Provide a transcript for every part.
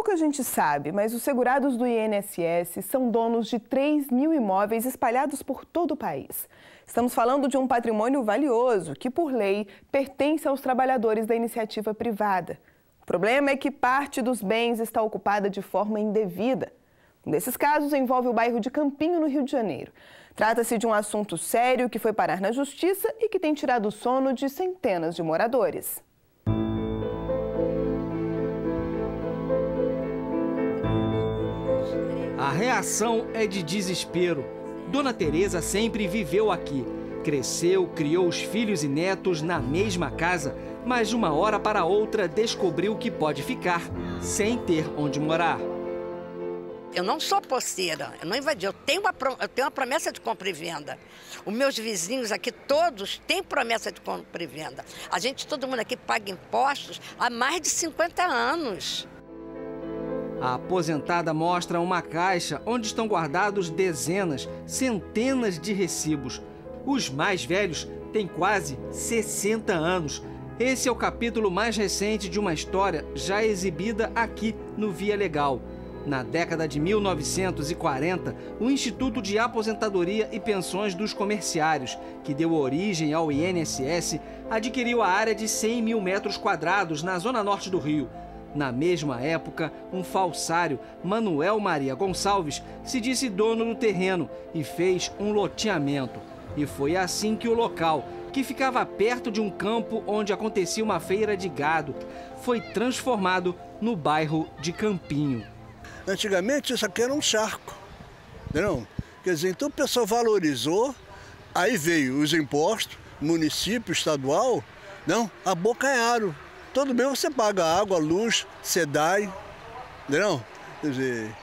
Pouca gente sabe, mas os segurados do INSS são donos de 3 mil imóveis espalhados por todo o país. Estamos falando de um patrimônio valioso que, por lei, pertence aos trabalhadores da iniciativa privada. O problema é que parte dos bens está ocupada de forma indevida. Um desses casos envolve o bairro de Campinho, no Rio de Janeiro. Trata-se de um assunto sério que foi parar na justiça e que tem tirado o sono de centenas de moradores. A reação é de desespero. Dona Teresa sempre viveu aqui. Cresceu, criou os filhos e netos na mesma casa, mas de uma hora para outra descobriu que pode ficar sem ter onde morar. Eu não sou posseira, eu não invadi, eu tenho uma promessa de compra e venda. Os meus vizinhos aqui todos têm promessa de compra e venda. Todo mundo aqui paga impostos há mais de 50 anos. A aposentada mostra uma caixa onde estão guardados dezenas, centenas de recibos. Os mais velhos têm quase 60 anos. Esse é o capítulo mais recente de uma história já exibida aqui no Via Legal. Na década de 1940, o Instituto de Aposentadoria e Pensões dos Comerciários, que deu origem ao INSS, adquiriu a área de 100 mil metros quadrados na zona norte do Rio. Na mesma época, um falsário, Manuel Maria Gonçalves, se disse dono do terreno e fez um loteamento. E foi assim que o local, que ficava perto de um campo onde acontecia uma feira de gado, foi transformado no bairro de Campinho. Antigamente isso aqui era um charco, não? Quer dizer, então o pessoal valorizou, aí veio os impostos, município, estadual, não? Abocanharam. Todo mês você paga água, luz, SEDAI, não? Quer dizer,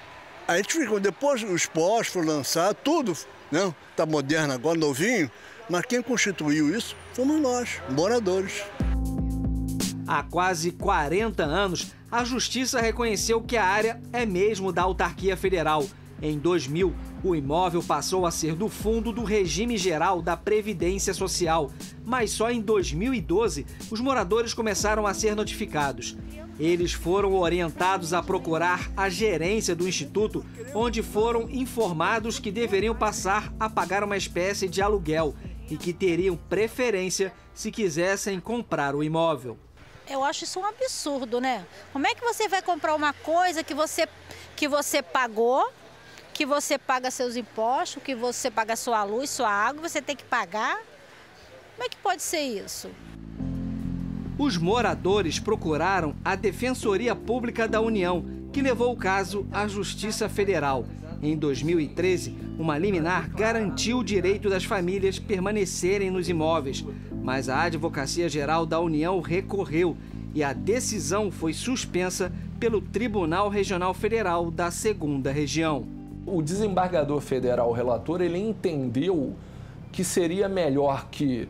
a gente ficou, depois os postos foram lançados, tudo, não? Tá moderno agora, novinho, mas quem constituiu isso fomos nós, moradores. Há quase 40 anos, a Justiça reconheceu que a área é mesmo da autarquia federal. Em 2000, o imóvel passou a ser do Fundo do Regime Geral da Previdência Social. Mas só em 2012, os moradores começaram a ser notificados. Eles foram orientados a procurar a gerência do Instituto, onde foram informados que deveriam passar a pagar uma espécie de aluguel e que teriam preferência se quisessem comprar o imóvel. Eu acho isso um absurdo, né? Como é que você vai comprar uma coisa que você pagou, que você paga seus impostos, que você paga sua luz, sua água, você tem que pagar? Como é que pode ser isso? Os moradores procuraram a Defensoria Pública da União, que levou o caso à Justiça Federal. Em 2013, uma liminar garantiu o direito das famílias permanecerem nos imóveis, mas a Advocacia Geral da União recorreu e a decisão foi suspensa pelo Tribunal Regional Federal da 2ª Região. O desembargador federal, o relator, ele entendeu que seria melhor que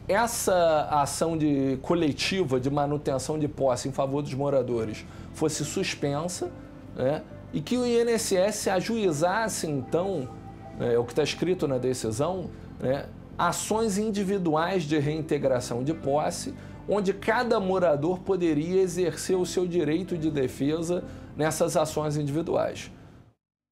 essa ação coletiva de manutenção de posse em favor dos moradores fosse suspensa, né? E que o INSS ajuizasse, então, o que está escrito na decisão, né, ações individuais de reintegração de posse, onde cada morador poderia exercer o seu direito de defesa nessas ações individuais.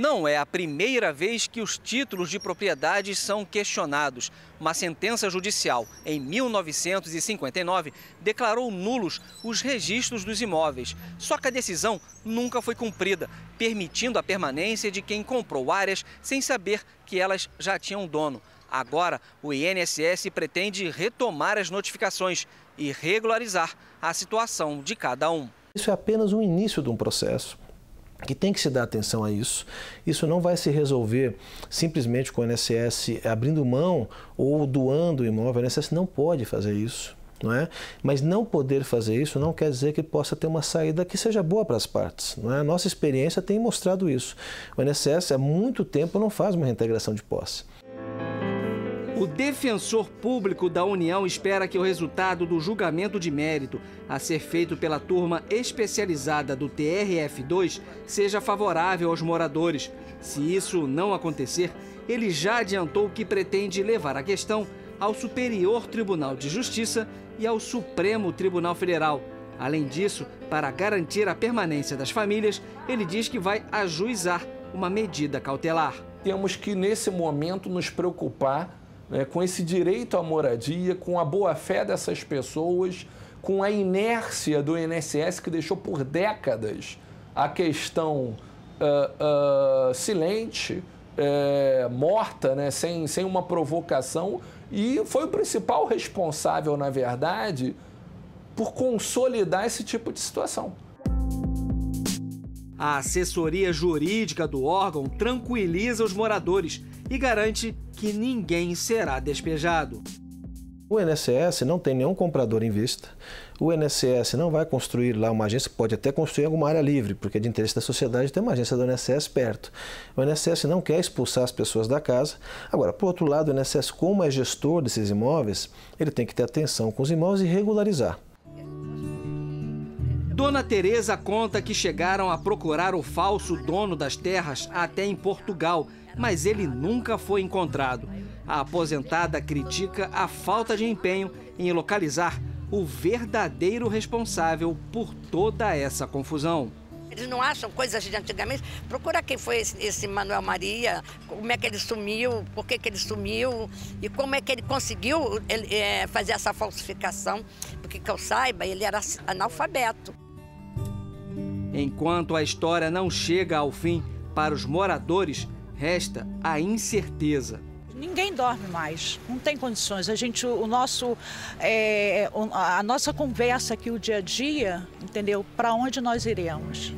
Não é a primeira vez que os títulos de propriedade são questionados. Uma sentença judicial, em 1959, declarou nulos os registros dos imóveis. Só que a decisão nunca foi cumprida, permitindo a permanência de quem comprou áreas sem saber que elas já tinham dono. Agora, o INSS pretende retomar as notificações e regularizar a situação de cada um. Isso é apenas o início de um processo que tem que se dar atenção a isso. Isso não vai se resolver simplesmente com o INSS abrindo mão ou doando o imóvel. O INSS não pode fazer isso, não é? Mas não poder fazer isso não quer dizer que possa ter uma saída que seja boa para as partes, não é? A nossa experiência tem mostrado isso. O INSS há muito tempo não faz uma reintegração de posse. O defensor público da União espera que o resultado do julgamento de mérito a ser feito pela turma especializada do TRF2 seja favorável aos moradores. Se isso não acontecer, ele já adiantou que pretende levar a questão ao Superior Tribunal de Justiça e ao Supremo Tribunal Federal. Além disso, para garantir a permanência das famílias, ele diz que vai ajuizar uma medida cautelar. Temos que, nesse momento, nos preocupar, né, com esse direito à moradia, com a boa-fé dessas pessoas, com a inércia do INSS, que deixou por décadas a questão silente, morta, né, sem uma provocação, e foi o principal responsável, na verdade, por consolidar esse tipo de situação. A assessoria jurídica do órgão tranquiliza os moradores e garante que ninguém será despejado. O INSS não tem nenhum comprador em vista. O INSS não vai construir lá uma agência, pode até construir alguma área livre, porque é de interesse da sociedade ter uma agência do INSS perto. O INSS não quer expulsar as pessoas da casa. Agora, por outro lado, o INSS, como é gestor desses imóveis, ele tem que ter atenção com os imóveis e regularizar. Dona Tereza conta que chegaram a procurar o falso dono das terras até em Portugal, mas ele nunca foi encontrado. A aposentada critica a falta de empenho em localizar o verdadeiro responsável por toda essa confusão. Eles não acham coisas de antigamente? Procura quem foi esse Manuel Maria, como é que ele sumiu, por que ele sumiu e como é que ele conseguiu fazer essa falsificação. Porque que eu saiba, ele era analfabeto. Enquanto a história não chega ao fim, para os moradores, resta a incerteza. Ninguém dorme mais, não tem condições. A nossa conversa aqui, o dia a dia, entendeu? Para onde nós iremos?